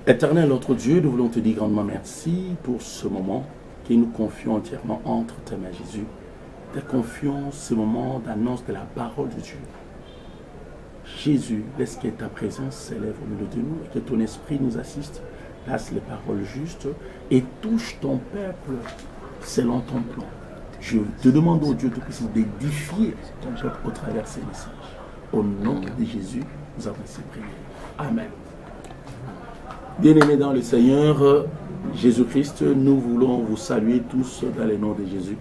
Éternel notre Dieu, nous voulons te dire grandement merci pour ce moment que nous confions entièrement entre tes mains, Jésus. Te confions ce moment d'annonce de la parole de Dieu. Jésus, laisse que ta présence s'élève au milieu de nous et que ton esprit nous assiste, laisse les paroles justes et touche ton peuple selon ton plan. Je te demande, oh Dieu Tout-Puissant, d'édifier ton peuple au travers de ces messages. Au nom de Jésus, nous avons ainsi prié. Amen. Bien-aimés dans le Seigneur, Jésus-Christ, nous voulons vous saluer tous dans le nom de Jésus.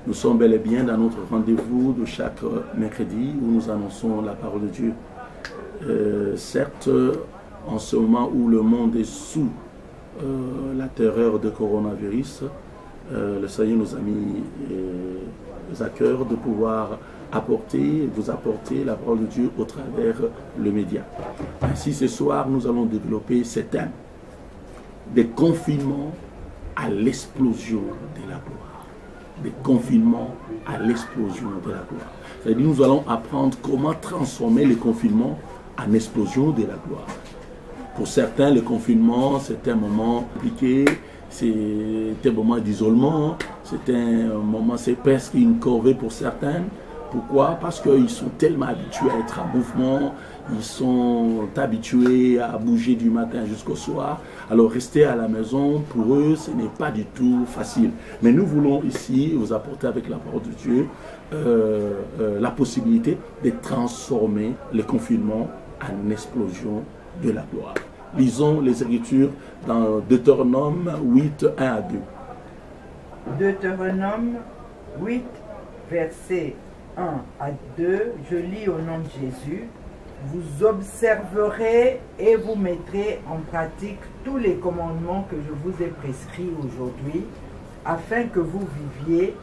Nous sommes bel et bien dans notre rendez-vous de chaque mercredi où nous annonçons la parole de Dieu. Certes, en ce moment où le monde est sous la terreur de coronavirus, le Seigneur nous a mis à cœur de pouvoir vous apporter la parole de Dieu au travers le média. Ainsi, ce soir, nous allons développer ce thème des confinements à l'explosion de la gloire. Des confinements à l'explosion de la gloire. C'est-à-dire, nous allons apprendre comment transformer les confinements en explosion de la gloire. Pour certains, le confinement, c'est un moment compliqué, c'est un moment d'isolement, c'est un moment, c'est presque une corvée pour certains. Pourquoi? Parce qu'ils sont tellement habitués à être en mouvement, ils sont habitués à bouger du matin jusqu'au soir. Alors rester à la maison, pour eux, ce n'est pas du tout facile. Mais nous voulons ici vous apporter avec la parole de Dieu la possibilité de transformer le confinement en explosion de la gloire. Lisons les Écritures dans Deutéronome 8, 1 à 2. Deutéronome 8, versets 1 à 2, je lis au nom de Jésus. Vous observerez et vous mettrez en pratique tous les commandements que je vous ai prescrits aujourd'hui, afin que vous viviez,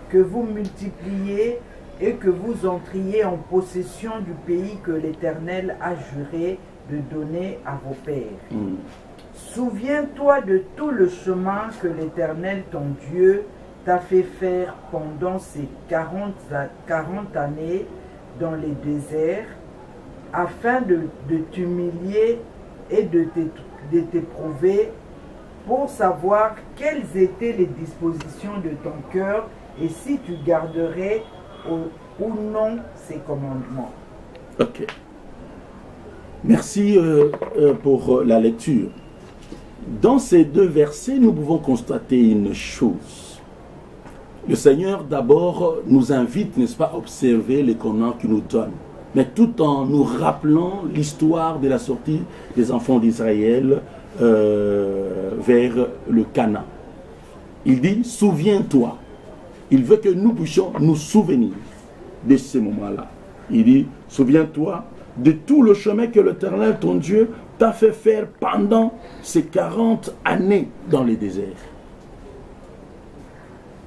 que vous multipliez et que vous entriez en possession du pays que l'Éternel a juré de donner à vos pères. Souviens-toi de tout le chemin que l'Éternel, ton Dieu, t'a fait faire pendant ces 40 années dans les déserts, afin de t'humilier et de t'éprouver pour savoir quelles étaient les dispositions de ton cœur et si tu garderais ou non ces commandements. Ok. Merci pour la lecture. Dans ces deux versets, nous pouvons constater une chose. Le Seigneur d'abord nous invite, n'est-ce pas, à observer les commandements qu'il nous donne, mais tout en nous rappelant l'histoire de la sortie des enfants d'Israël vers le Canaan. Il dit, souviens-toi. Il veut que nous puissions nous souvenir de ce moment-là. Il dit, souviens-toi de tout le chemin que l'Éternel, ton Dieu, t'a fait faire pendant ces 40 années dans les déserts,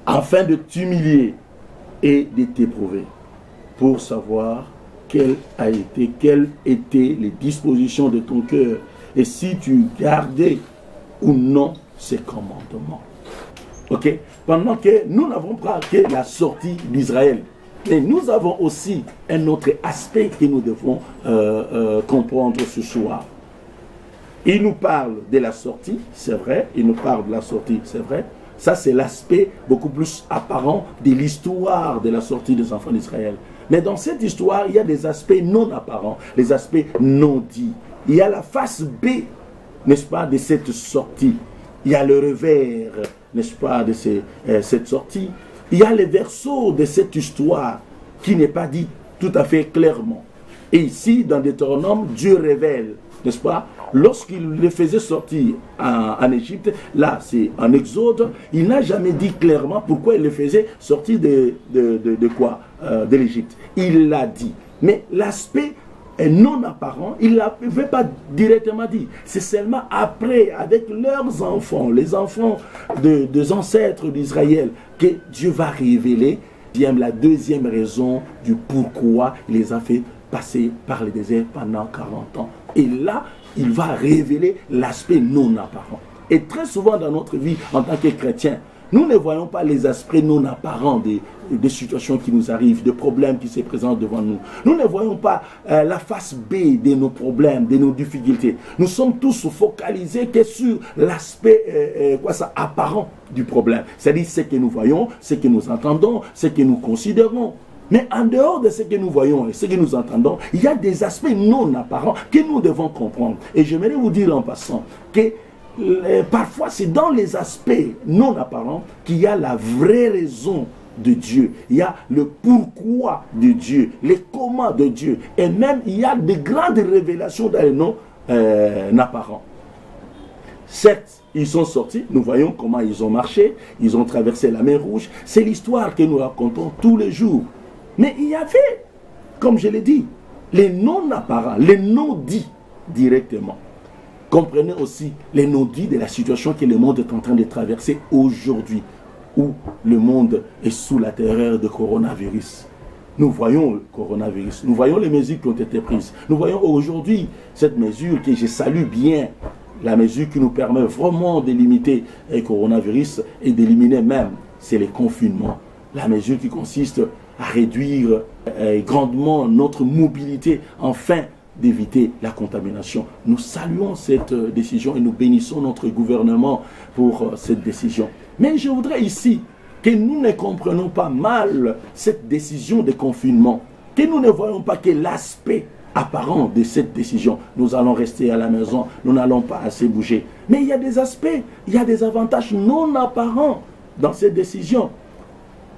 afin de t'humilier et de t'éprouver, pour savoir quelles étaient les dispositions de ton cœur, et si tu gardais ou non ces commandements. Ok? Pendant que nous n'avons pas que la sortie d'Israël, mais nous avons aussi un autre aspect que nous devons comprendre ce soir. Il nous parle de la sortie, c'est vrai. Il nous parle de la sortie, c'est vrai. Ça, c'est l'aspect beaucoup plus apparent de l'histoire de la sortie des enfants d'Israël. Mais dans cette histoire, il y a des aspects non apparents, les aspects non dits. Il y a la face B, n'est-ce pas, de cette sortie. Il y a le revers, n'est-ce pas, de cette sortie. Il y a les versos de cette histoire qui n'est pas dit tout à fait clairement. Et ici, dans Deutéronome, Dieu révèle, n'est-ce pas, lorsqu'il les faisait sortir en Égypte, là c'est en Exode, il n'a jamais dit clairement pourquoi il les faisait sortir de quoi, de l'Égypte. Il l'a dit. Mais l'aspect non apparent, il ne l'avait pas directement dit. C'est seulement après, avec leurs enfants, les enfants des ancêtres d'Israël, que Dieu va révéler la deuxième raison du pourquoi il les a fait passer par le désert pendant 40 ans. Et là, il va révéler l'aspect non apparent. Et très souvent dans notre vie, en tant que chrétien, Nous ne voyons pas les aspects non apparents des situations qui nous arrivent, des problèmes qui se présentent devant nous. Nous ne voyons pas la face B de nos problèmes, de nos difficultés. Nous sommes tous focalisés que sur l'aspect apparent du problème. C'est-à-dire ce que nous voyons, ce que nous entendons, ce que nous considérons. Mais en dehors de ce que nous voyons et ce que nous entendons, il y a des aspects non apparents que nous devons comprendre. Et j'aimerais vous dire en passant que parfois, c'est dans les aspects non apparents qu'il y a la vraie raison de Dieu. Il y a le pourquoi de Dieu, les comment de Dieu. Et même, il y a de grandes révélations dans les non apparents. Certes, ils sont sortis, nous voyons comment ils ont marché, ils ont traversé la mer Rouge. C'est l'histoire que nous racontons tous les jours. Mais il y avait, comme je l'ai dit, les non apparents, les non dits directement. Comprenez aussi les non-dits de la situation que le monde est en train de traverser aujourd'hui, où le monde est sous la terreur du coronavirus. Nous voyons le coronavirus, nous voyons les mesures qui ont été prises. Nous voyons aujourd'hui cette mesure que je salue bien, la mesure qui nous permet vraiment de limiter le coronavirus et d'éliminer même, c'est le confinement. La mesure qui consiste à réduire grandement notre mobilité, enfin, d'éviter la contamination. Nous saluons cette décision et nous bénissons notre gouvernement pour cette décision. Mais je voudrais ici que nous ne comprenions pas mal cette décision de confinement, que nous ne voyons pas que l'aspect apparent de cette décision. Nous allons rester à la maison, nous n'allons pas assez bouger. Mais il y a des aspects, il y a des avantages non apparents dans cette décision.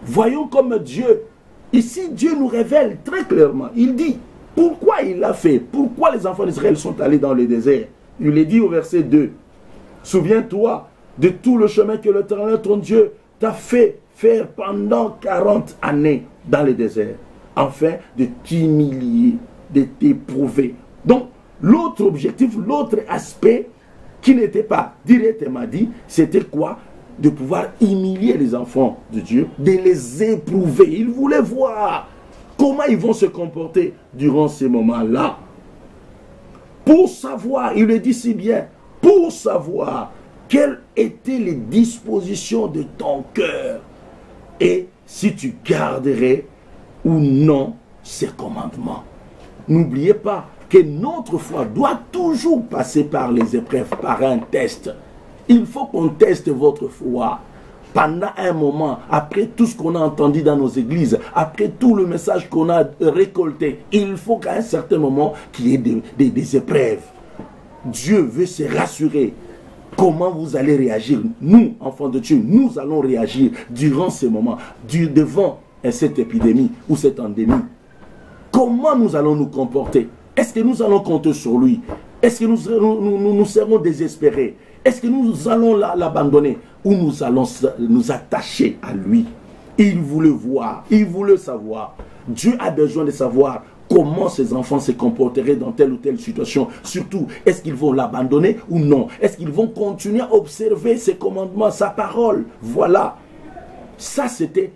Voyons comme Dieu, ici Dieu nous révèle très clairement, il dit, pourquoi il l'a fait? Pourquoi les enfants d'Israël sont allés dans le désert? Il est dit au verset 2. Souviens-toi de tout le chemin que l'Éternel, ton Dieu, t'a fait faire pendant 40 années dans le désert, afin de t'humilier, de t'éprouver. Donc, l'autre objectif, l'autre aspect qui n'était pas directement dit, c'était quoi? De pouvoir humilier les enfants de Dieu, de les éprouver. Il voulait voir comment ils vont se comporter durant ces moments-là. Pour savoir, il le dit si bien, pour savoir quelles étaient les dispositions de ton cœur et si tu garderais ou non ces commandements. N'oubliez pas que notre foi doit toujours passer par les épreuves, par un test. Il faut qu'on teste votre foi. Pendant un moment, après tout ce qu'on a entendu dans nos églises, après tout le message qu'on a récolté, il faut qu'à un certain moment qu'il y ait des épreuves. Dieu veut se rassurer. Comment vous allez réagir? Nous, enfants de Dieu, nous allons réagir durant ces moments, devant cette épidémie ou cette endémie. Comment nous allons nous comporter? Est-ce que nous allons compter sur lui? Est-ce que nous serons désespérés? Est-ce que nous allons l'abandonner ou nous allons nous attacher à lui? Il voulait voir, il voulait savoir. Dieu a besoin de savoir comment ses enfants se comporteraient dans telle ou telle situation. Surtout, est-ce qu'ils vont l'abandonner ou non? Est-ce qu'ils vont continuer à observer ses commandements, sa parole? Voilà. Ça, c'était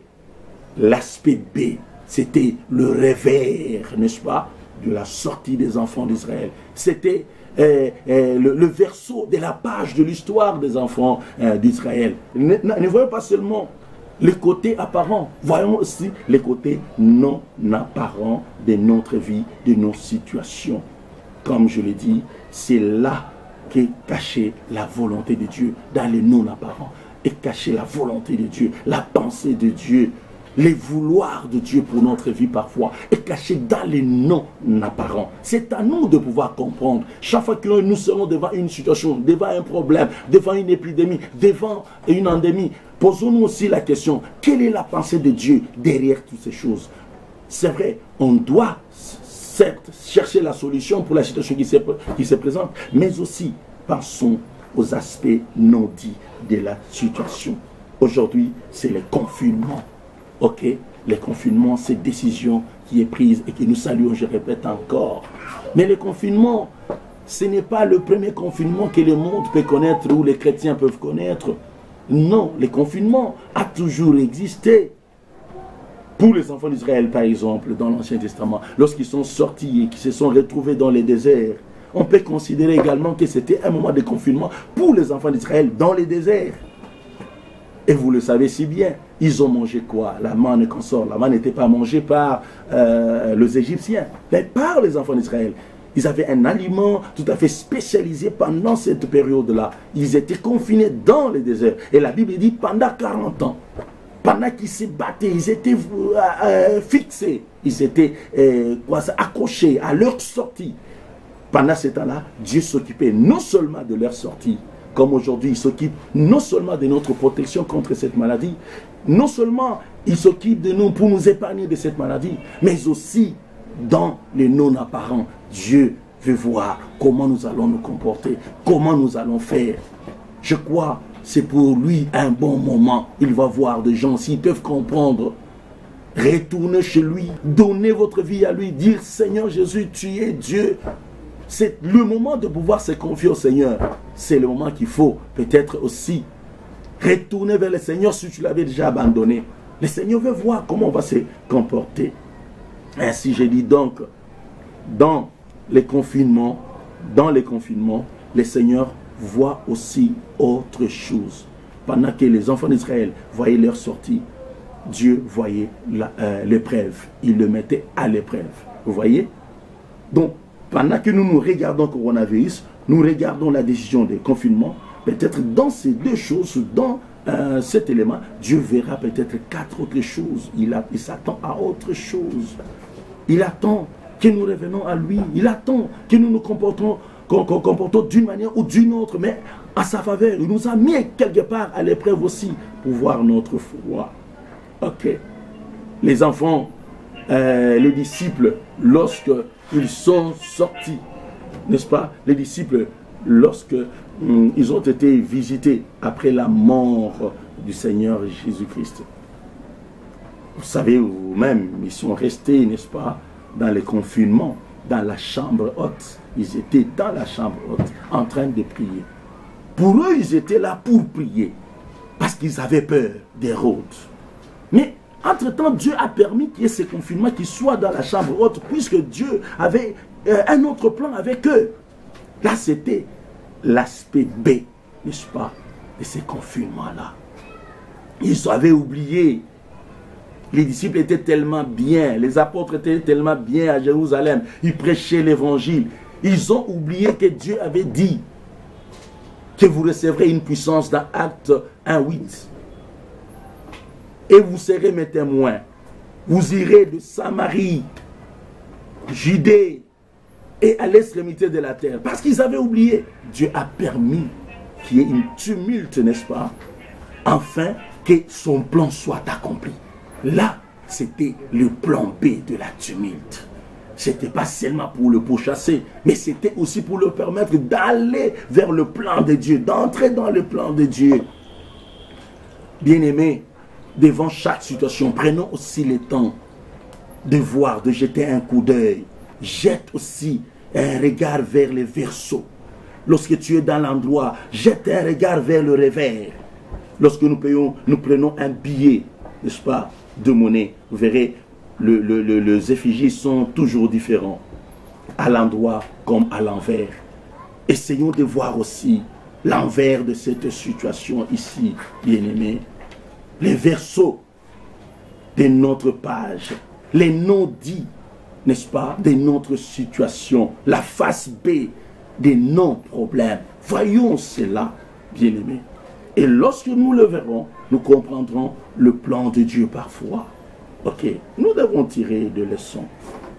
l'aspect B. C'était le revers, n'est-ce pas, de la sortie des enfants d'Israël. C'était le verso de la page de l'histoire des enfants d'Israël. Ne voyons pas seulement les côtés apparents, voyons aussi les côtés non apparents de notre vie, de nos situations. Comme je l'ai dit, c'est là qu'est cachée la volonté de Dieu, dans les non apparents, est cachée la volonté de Dieu, la pensée de Dieu. Les vouloirs de Dieu pour notre vie parfois est caché dans les non apparents. C'est à nous de pouvoir comprendre. Chaque fois que nous serons devant une situation, devant un problème, devant une épidémie, devant une endémie, posons-nous aussi la question, quelle est la pensée de Dieu derrière toutes ces choses? C'est vrai, on doit certes chercher la solution pour la situation qui se présente, mais aussi pensons aux aspects non dits de la situation. Aujourd'hui, c'est le confinement. Ok, les confinements, c'est décision qui est prise et que nous saluons, je répète encore. Mais le confinement, ce n'est pas le premier confinement que le monde peut connaître ou les chrétiens peuvent connaître. Non, le confinement a toujours existé. Pour les enfants d'Israël, par exemple, dans l'Ancien Testament, lorsqu'ils sont sortis et qu'ils se sont retrouvés dans les déserts, on peut considérer également que c'était un moment de confinement pour les enfants d'Israël dans les déserts. Et vous le savez si bien, ils ont mangé quoi? La manne et consort. La manne n'était pas mangée par les Égyptiens, mais par les enfants d'Israël. Ils avaient un aliment tout à fait spécialisé pendant cette période-là. Ils étaient confinés dans le désert. Et la Bible dit pendant 40 ans. Pendant qu'ils se battaient, ils étaient fixés. Ils étaient accrochés à leur sortie. Pendant ce temps-là, Dieu s'occupait non seulement de leur sortie, comme aujourd'hui, il s'occupe non seulement de notre protection contre cette maladie, non seulement il s'occupe de nous pour nous épargner de cette maladie, mais aussi dans les non-apparents. Dieu veut voir comment nous allons nous comporter, comment nous allons faire. Je crois c'est pour lui un bon moment. Il va voir des gens, s'ils peuvent comprendre, retournez chez lui, donnez votre vie à lui, dire Seigneur Jésus, tu es Dieu. C'est le moment de pouvoir se confier au Seigneur. C'est le moment qu'il faut peut-être aussi retourner vers le Seigneur si tu l'avais déjà abandonné. Le Seigneur veut voir comment on va se comporter. Ainsi, je dis donc, dans les confinements, le Seigneur voit aussi autre chose. Pendant que les enfants d'Israël voyaient leur sortie, Dieu voyait l'épreuve. Il le mettait à l'épreuve. Vous voyez? Donc, pendant que nous regardons le coronavirus, nous regardons la décision de confinement, peut-être dans ces deux choses, dans cet élément, Dieu verra peut-être 4 autres choses. Il s'attend à autre chose. Il attend que nous revenons à lui. Il attend que nous nous comportons d'une manière ou d'une autre, mais à sa faveur. Il nous a mis quelque part à l'épreuve aussi pour voir notre foi. Ok. Les enfants, les disciples, lorsque ils sont sortis, n'est-ce pas? Les disciples, lorsque ils ont été visités après la mort du Seigneur Jésus-Christ. Vous savez vous-même, ils sont restés, n'est-ce pas, dans les confinements, dans la chambre haute. Ils étaient dans la chambre haute, en train de prier. Pour eux, ils étaient là pour prier, parce qu'ils avaient peur d'Hérode. Mais, entre-temps, Dieu a permis qu'il y ait ce confinement, qu'ils soient dans la chambre haute, puisque Dieu avait un autre plan avec eux. Là, c'était l'aspect B, n'est-ce pas, de ces confinements-là. Ils avaient oublié. Les disciples étaient tellement bien, les apôtres étaient tellement bien à Jérusalem, ils prêchaient l'évangile. Ils ont oublié que Dieu avait dit que vous recevrez une puissance dans Actes 1:8. Et vous serez mes témoins. Vous irez de Samarie, Judée et à l'extrémité de la terre. Parce qu'ils avaient oublié. Dieu a permis qu'il y ait une tumulte, n'est-ce pas? Afin que son plan soit accompli. Là, c'était le plan B de la tumulte. Ce n'était pas seulement pour le pourchasser, mais c'était aussi pour leur permettre d'aller vers le plan de Dieu, d'entrer dans le plan de Dieu. Bien-aimés, devant chaque situation, prenons aussi le temps de voir, de jeter un coup d'œil. Jette aussi un regard vers les verseaux. Lorsque tu es dans l'endroit, jette un regard vers le revers. Lorsque nous prenons un billet, n'est-ce pas, de monnaie, vous verrez, les effigies sont toujours différents, à l'endroit comme à l'envers. Essayons de voir aussi l'envers de cette situation ici, bien-aimés. Les verseaux de notre page, les non-dits, n'est-ce pas, de notre situation, la face B des non-problèmes. Voyons cela, bien-aimés. Et lorsque nous le verrons, nous comprendrons le plan de Dieu parfois. Ok, nous devons tirer des leçons.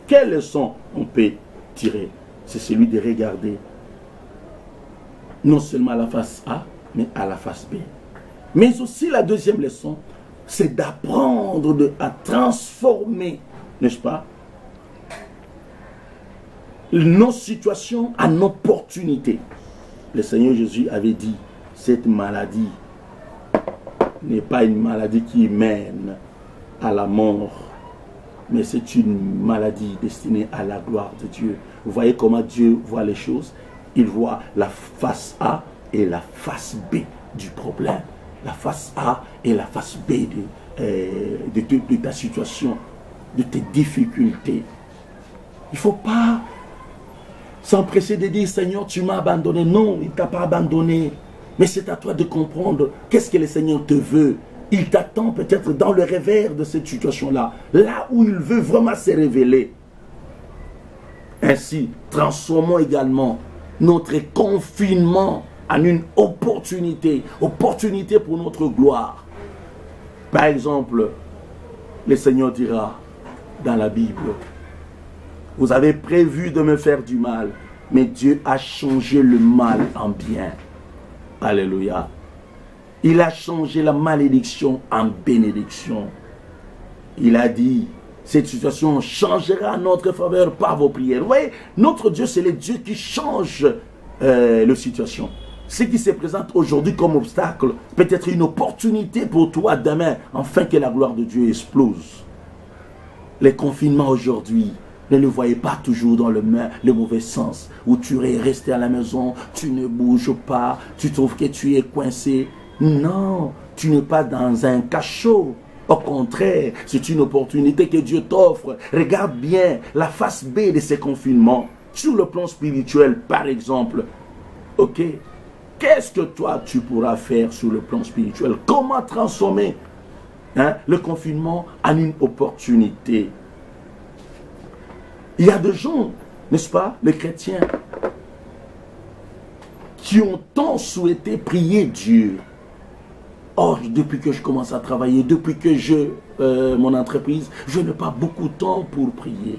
Quelles leçons on peut tirer? C'est celui de regarder non seulement à la face A, mais à la face B. Mais aussi la deuxième leçon, c'est d'apprendre à transformer, n'est-ce pas, nos situations en opportunités. Le Seigneur Jésus avait dit, cette maladie n'est pas une maladie qui mène à la mort, mais c'est une maladie destinée à la gloire de Dieu. Vous voyez comment Dieu voit les choses? Il voit la face A et la face B du problème. La face A et la face B de ta situation, de tes difficultés. Il ne faut pas s'empresser de dire, Seigneur, tu m'as abandonné. Non, il ne t'a pas abandonné. Mais c'est à toi de comprendre qu'est-ce que le Seigneur te veut. Il t'attend peut-être dans le revers de cette situation-là, là où il veut vraiment se révéler. Ainsi, transformons également notre confinement en une opportunité, opportunité pour notre gloire. Par exemple, le Seigneur dira dans la Bible, vous avez prévu de me faire du mal, mais Dieu a changé le mal en bien. Alléluia. Il a changé la malédiction en bénédiction. Il a dit, cette situation changera en notre faveur par vos prières. Vous voyez, notre Dieu, c'est le Dieu qui change la situation. Ce qui se présente aujourd'hui comme obstacle peut être une opportunité pour toi demain, afin que la gloire de Dieu explose. Les confinements aujourd'hui, ne le voyez pas toujours dans le mauvais sens, où tu es resté à la maison, tu ne bouges pas, tu trouves que tu es coincé. Non, tu n'es pas dans un cachot. Au contraire, c'est une opportunité que Dieu t'offre. Regarde bien la face B de ces confinements. Sur le plan spirituel, par exemple. Ok? Qu'est-ce que toi, tu pourras faire sur le plan spirituel? Comment transformer le confinement en une opportunité? Il y a des gens, n'est-ce pas, les chrétiens, qui ont tant souhaité prier Dieu. Or, depuis que je commence à travailler, depuis que j'ai mon entreprise, je n'ai pas beaucoup de temps pour prier.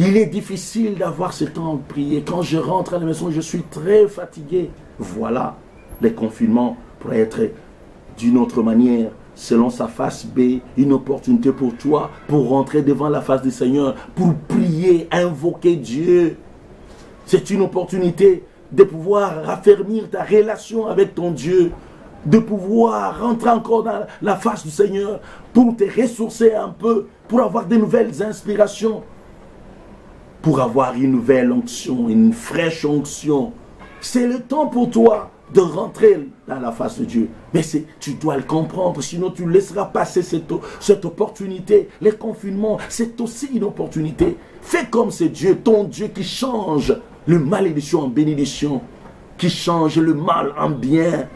Il est difficile d'avoir ce temps de prier. Quand je rentre à la maison, je suis très fatigué. Voilà, les confinements pourraient être d'une autre manière, selon sa face B, une opportunité pour toi, pour rentrer devant la face du Seigneur, pour prier, invoquer Dieu. C'est une opportunité de pouvoir raffermir ta relation avec ton Dieu, de pouvoir rentrer encore dans la face du Seigneur, pour te ressourcer un peu, pour avoir de nouvelles inspirations, pour avoir une nouvelle onction, une fraîche onction. C'est le temps pour toi de rentrer dans la face de Dieu. Mais tu dois le comprendre, sinon tu laisseras passer cette opportunité. Les confinements, c'est aussi une opportunité. Fais comme c'est Dieu, ton Dieu qui change le malédiction en bénédiction, qui change le mal en bien,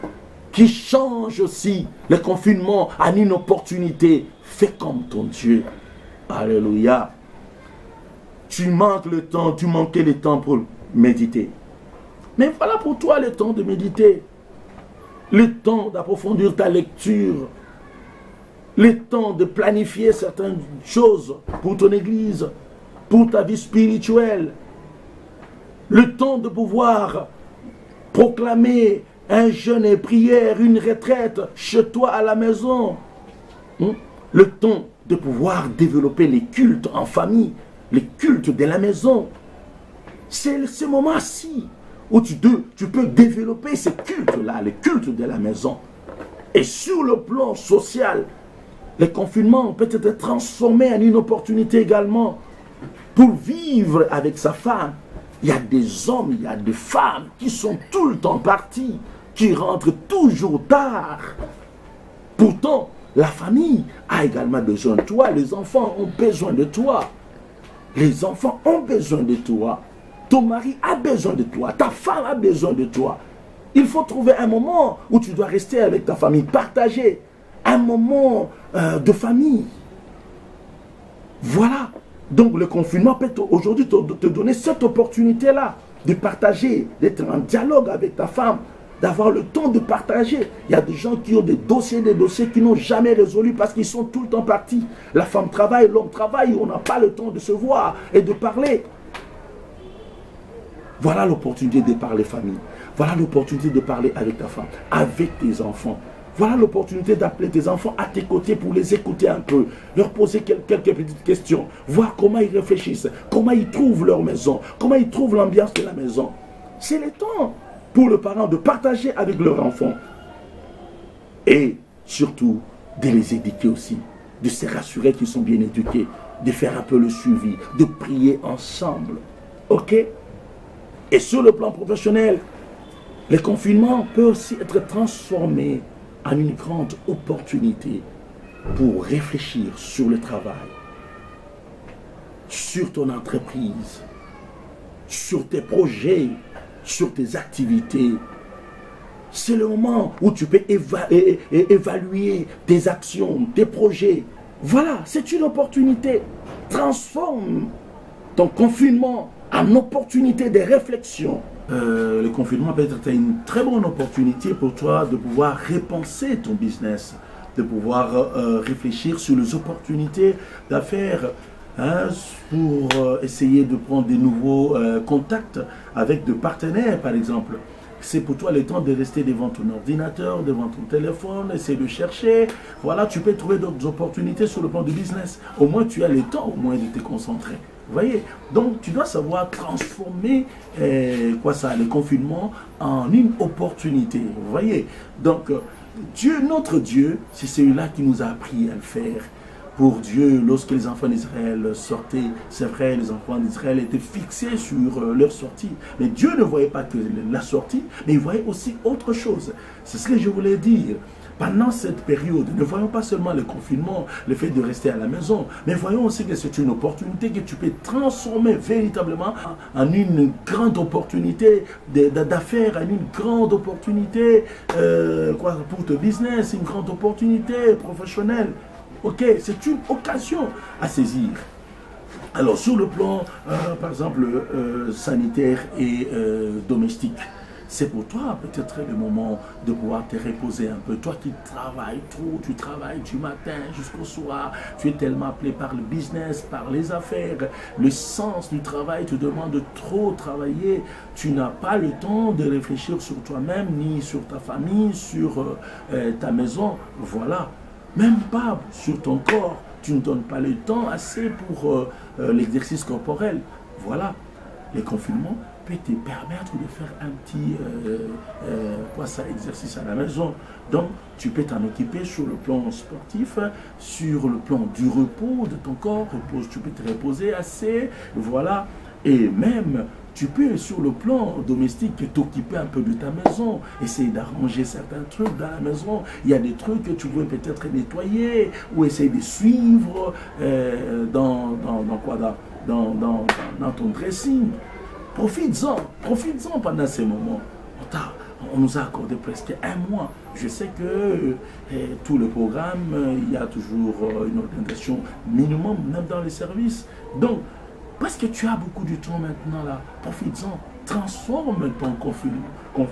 qui change aussi le confinement en une opportunité. Fais comme ton Dieu. Alléluia. Tu manques le temps, tu manquais le temps pour méditer. Mais voilà pour toi le temps de méditer, le temps d'approfondir ta lecture, le temps de planifier certaines choses pour ton église, pour ta vie spirituelle, le temps de pouvoir proclamer un jeûne et prière, une retraite chez toi à la maison, le temps de pouvoir développer les cultes en famille, les cultes de la maison. C'est ce moment-ci où tu peux développer ces cultes-là, les cultes de la maison. Et sur le plan social, le confinement peut être transformé en une opportunité également pour vivre avec sa femme. Il y a des hommes, il y a des femmes qui sont tout le temps partis, qui rentrent toujours tard. Pourtant, la famille a également besoin de toi, les enfants ont besoin de toi. Les enfants ont besoin de toi. Ton mari a besoin de toi. Ta femme a besoin de toi. Il faut trouver un moment où tu dois rester avec ta famille. Partager un moment de famille. Voilà. Donc le confinement peut aujourd'hui te donner cette opportunité-là. De partager, d'être en dialogue avec ta femme. D'avoir le temps de partager. Il y a des gens qui ont des dossiers qui n'ont jamais résolus parce qu'ils sont tout le temps partis. La femme travaille, l'homme travaille. On n'a pas le temps de se voir et de parler. Voilà l'opportunité de parler famille. Voilà l'opportunité de parler avec ta femme, avec tes enfants. Voilà l'opportunité d'appeler tes enfants à tes côtés pour les écouter un peu, leur poser quelques petites questions, voir comment ils réfléchissent, comment ils trouvent leur maison, comment ils trouvent l'ambiance de la maison. C'est le temps pour le parent de partager avec leurs enfants. Et surtout, de les éduquer aussi, de se rassurer qu'ils sont bien éduqués, de faire un peu le suivi, de prier ensemble. Ok? Et sur le plan professionnel, le confinement peut aussi être transformé en une grande opportunité pour réfléchir sur le travail, sur ton entreprise, sur tes projets, sur tes activités. C'est le moment où tu peux évaluer tes actions, tes projets. Voilà, c'est une opportunité. Transforme ton confinement en opportunité de réflexion. Le confinement peut être une très bonne opportunité pour toi de pouvoir repenser ton business, de pouvoir réfléchir sur les opportunités d'affaires, hein, pour essayer de prendre des nouveaux contacts avec des partenaires, par exemple. C'est pour toi le temps de rester devant ton ordinateur, devant ton téléphone, essayer de chercher. Voilà, tu peux trouver d'autres opportunités sur le plan du business. Au moins, tu as le temps au moins de te concentrer. Vous voyez? Donc, tu dois savoir transformer le confinement en une opportunité. Vous voyez? Donc, Dieu, notre Dieu, c'est celui-là qui nous a appris à le faire. Pour Dieu, lorsque les enfants d'Israël sortaient, c'est vrai, les enfants d'Israël étaient fixés sur leur sortie. Mais Dieu ne voyait pas que la sortie, mais il voyait aussi autre chose. C'est ce que je voulais dire. Pendant cette période, ne voyons pas seulement le confinement, le fait de rester à la maison, mais voyons aussi que c'est une opportunité que tu peux transformer véritablement en une grande opportunité d'affaires, en une grande opportunité pour ton business, une grande opportunité professionnelle. Ok, c'est une occasion à saisir. Alors, sur le plan, par exemple, sanitaire et domestique, c'est pour toi peut-être le moment de pouvoir te reposer un peu. Toi qui travailles trop, tu travailles du matin jusqu'au soir, tu es tellement appelé par le business, par les affaires, le sens du travail te demande de trop travailler. Tu n'as pas le temps de réfléchir sur toi-même, ni sur ta famille, sur ta maison. Voilà. Même pas sur ton corps. Tu ne donnes pas le temps assez pour l'exercice corporel. Voilà. Les confinements peut te permettre de faire un petit exercice à la maison. Donc, tu peux t'en occuper sur le plan sportif, sur le plan du repos de ton corps. Tu peux te reposer assez. Voilà. Et même, tu peux, sur le plan domestique, t'occuper un peu de ta maison, essayer d'arranger certains trucs dans la maison. Il y a des trucs que tu veux peut-être nettoyer ou essayer de suivre dans ton dressing. Profites-en pendant ces moments. On nous a accordé presque un mois. Je sais que tout le programme, il y a toujours une organisation minimum, même dans les services. Donc, parce que tu as beaucoup de temps maintenant là, profites-en, transforme ton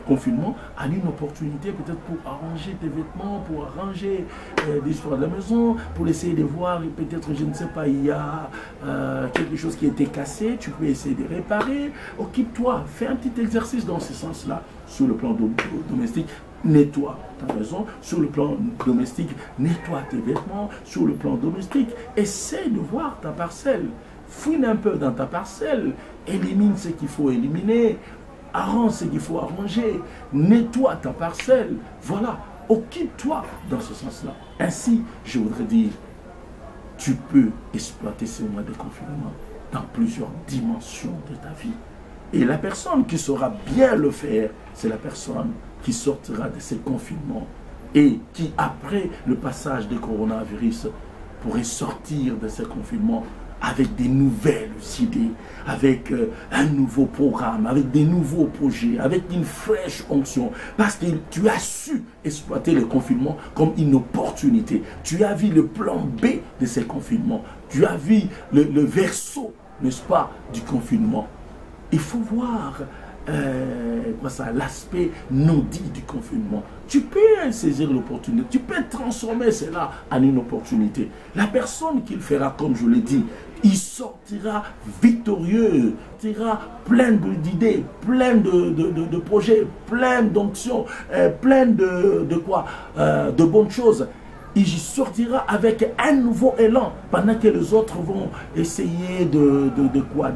confinement en une opportunité peut-être pour arranger tes vêtements, pour arranger l'histoire de la maison, pour essayer de voir, peut-être, je ne sais pas, il y a quelque chose qui a été cassé, tu peux essayer de réparer. Occupe-toi, fais un petit exercice dans ce sens-là, sur le plan domestique. Nettoie ta maison, sur le plan domestique, nettoie tes vêtements, sur le plan domestique, essaie de voir ta parcelle. Fouine un peu dans ta parcelle, élimine ce qu'il faut éliminer, arrange ce qu'il faut arranger, nettoie ta parcelle. Voilà, occupe-toi dans ce sens-là. Ainsi, je voudrais dire, tu peux exploiter ce mois de confinement dans plusieurs dimensions de ta vie. Et la personne qui saura bien le faire, c'est la personne qui sortira de ce confinement et qui, après le passage du coronavirus, pourrait sortir de ce confinement avec des nouvelles idées, avec un nouveau programme, avec des nouveaux projets, avec une fraîche onction. Parce que tu as su exploiter le confinement comme une opportunité. Tu as vu le plan B de ces confinements. Tu as vu le verso, n'est-ce pas, du confinement. Il faut voir l'aspect non dit du confinement. Tu peux saisir l'opportunité, tu peux transformer cela en une opportunité. La personne qui le fera, comme je l'ai dit, il sortira victorieux, il sortira plein d'idées, plein de projets, plein d'onctions, plein de bonnes choses. Il sortira avec un nouveau élan pendant que les autres vont essayer de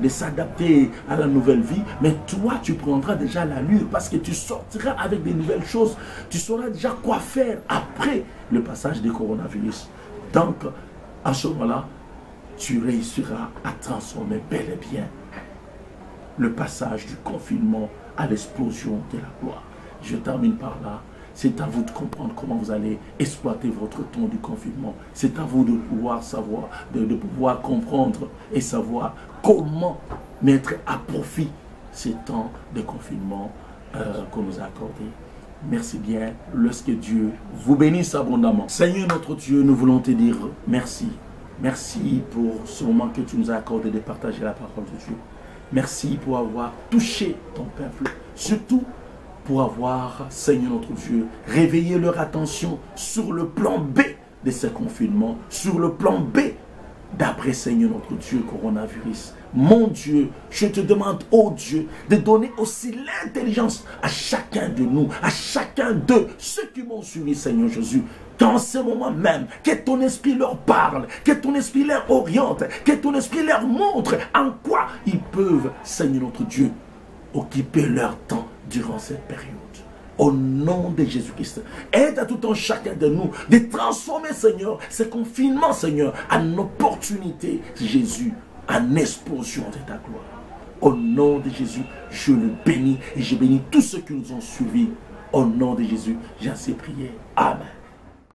s'adapter à la nouvelle vie. Mais toi, tu prendras déjà l'allure parce que tu sortiras avec des nouvelles choses. Tu sauras déjà quoi faire après le passage du coronavirus. Donc, à ce moment-là, tu réussiras à transformer bel et bien le passage du confinement à l'explosion de la gloire. Je termine par là. C'est à vous de comprendre comment vous allez exploiter votre temps du confinement. C'est à vous de pouvoir savoir, de pouvoir comprendre et savoir comment mettre à profit ces temps de confinement qu'on nous a accordés. merci bien. Lorsque Dieu vous bénisse abondamment. Seigneur notre Dieu, nous voulons te dire merci. Merci pour ce moment que tu nous as accordé de partager la parole de Dieu. Merci pour avoir touché ton peuple. Surtout pour avoir, Seigneur notre Dieu, réveillé leur attention sur le plan B de ce confinement, sur le plan B d'après, Seigneur notre Dieu, coronavirus. Mon Dieu, je te demande, oh Dieu, de donner aussi l'intelligence à chacun de nous, à chacun de ceux qui m'ont suivi, Seigneur Jésus. Qu'en ce moment même, que ton esprit leur parle, que ton esprit leur oriente, que ton esprit leur montre en quoi ils peuvent, Seigneur notre Dieu, occuper leur temps durant cette période. Au nom de Jésus-Christ, aide à tout un chacun de nous de transformer, Seigneur, ce confinement, Seigneur, en opportunité, Jésus, en explosion de ta gloire. Au nom de Jésus, je le bénis et je bénis tous ceux qui nous ont suivis. Au nom de Jésus, j'ai ainsi prié. Amen.